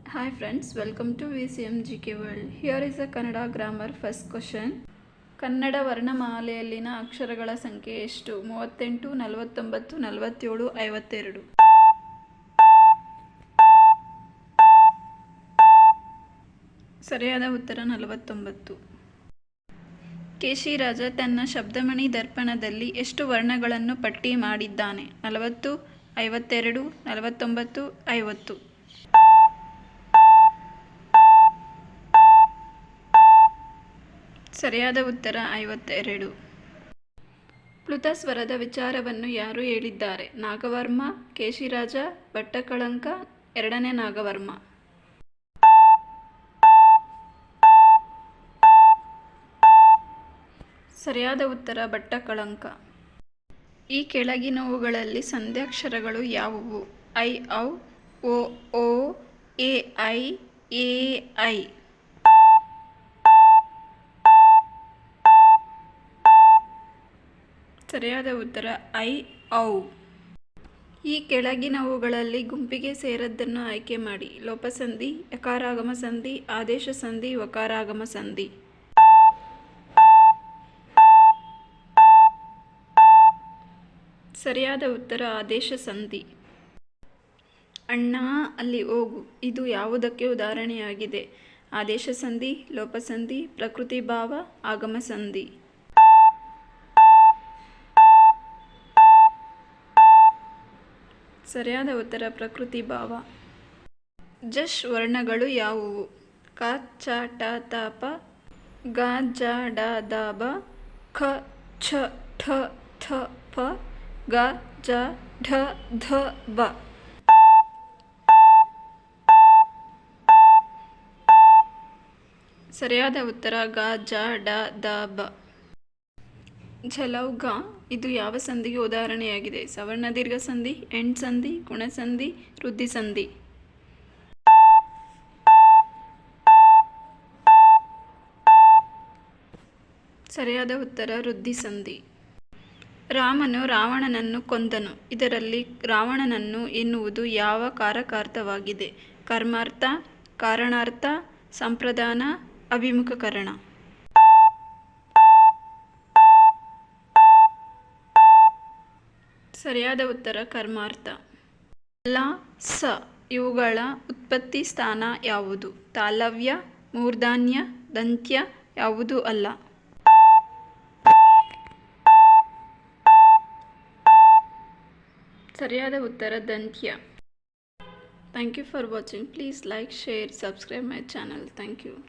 Hi friends, welcome to VCM GK World. Here is a Kannada grammar first question. Kannada ವರ್ಣಮಾಲೆಯಲ್ಲಿನ ಅಕ್ಷರಗಳ ಸಂಖ್ಯೆ ಎಷ್ಟು? 38, 49, 47, 52. ಸರಿಯಾದ ಉತ್ತರ 49. ಕೇಶಿರಾಜ ತನ್ನ ಶಬ್ದಮಣಿ ದರ್ಪಣದಲ್ಲಿ ಎಷ್ಟು ವರ್ಣಗಳನ್ನು ಪಟ್ಟಿ ಮಾಡಿದ್ದಾನೆ? 40, 52, 49, 50. ಸರಿಯಾದ ಉತ್ತರ 52. ಪ್ಲುತ ಸ್ವರದ ವಿಚಾರವನ್ನು ಯಾರು ಹೇಳಿದ್ದಾರೆ? ನಾಗವರ್ಮ, ಕೇಶಿರಾಜ, ಭಟ್ಟಕಳಂಕ, ಎರಡನೇ ನಾಗವರ್ಮ. ಸರಿಯಾದ ಉತ್ತರ ಭಟ್ಟಕಳಂಕ. ಈ ಕೆಳಗಿನವುಗಳಲ್ಲಿ ಸಂಧ್ಯಾಕ್ಷರಗಳು ಯಾವುವು? ಐ, ಔ, ಓ, ಎ, ಐ, ಎ, ಐ. ಸರಿಯಾದ ಉತ್ತರ ಐ, ಔ. ಈ ಕೆಳಗಿನವುಗಳಲ್ಲಿ ಗುಂಪಿಗೆ ಸೇರದ್ದನ್ನು ಆಯ್ಕೆ ಮಾಡಿ. ಲೋಪಸಂಧಿ, ಯಕಾರಾಗಮ ಸಂಧಿ, ಆದೇಶ ಸಂಧಿ, ವಕಾರಾಗಮ ಸಂಧಿ. ಸರಿಯಾದ ಉತ್ತರ ಆದೇಶ ಸಂಧಿ. ಅಣ್ಣ ಅಲ್ಲಿ ಹೋಗು, ಇದು ಯಾವುದಕ್ಕೆ ಉದಾಹರಣೆಯಾಗಿದೆ? ಆದೇಶ ಸಂಧಿ, ಲೋಪಸಂಧಿ, ಪ್ರಕೃತಿ ಭಾವ, ಆಗಮ ಸಂಧಿ. ಸರಿಯಾದ ಉತ್ತರ ಪ್ರಕೃತಿ ಭಾವ. ಜಶ್ ವರ್ಣಗಳು ಯಾವುವು? ಕ, ಚ, ಟ, ತ, ಪ, ಗ, ಜ, ಡ, ದ, ಬ, ಖ, ಛ, ಠ, ಥ, ಪ, ಗ, ಜ, ಢ, ಧ, ಬ. ಸರಿಯಾದ ಉತ್ತರ ಗ, ಜ, ಡ, ದ, ಬ. ಝಲೌಘ ಇದು ಯಾವ ಸಂಧಿಗೆ ಉದಾಹರಣೆಯಾಗಿದೆ? ಸವರ್ಣ ದೀರ್ಘ ಸಂಧಿ, ಎಂಡ್ ಸಂಧಿ, ಗುಣಸಂಧಿ, ವೃದ್ಧಿ ಸಂಧಿ. ಸರಿಯಾದ ಉತ್ತರ ವೃದ್ಧಿ ಸಂಧಿ. ರಾಮನು ರಾವಣನನ್ನು ಕೊಂದನು. ಇದರಲ್ಲಿ ರಾವಣನನ್ನು ಎನ್ನುವುದು ಯಾವ ಕಾರಕಾರ್ಥವಾಗಿದೆ? ಕರ್ಮಾರ್ಥ, ಕಾರಣಾರ್ಥ, ಸಂಪ್ರದಾನ, ಅಭಿಮುಖಕರಣ. ಸರಿಯಾದ ಉತ್ತರ ಕರ್ಮಾರ್ಥ. ಲ, ಸ ಇವುಗಳ ಉತ್ಪತ್ತಿ ಸ್ಥಾನ ಯಾವುದು? ತಾಲವ್ಯ, ಮೂರ್ಧನ್ಯ, ದಂತ್ಯ, ಯಾವುದೂ ಅಲ್ಲ. ಸರಿಯಾದ ಉತ್ತರ ದಂತ್ಯ. Thank you for watching. Please like, share, subscribe my channel. Thank you.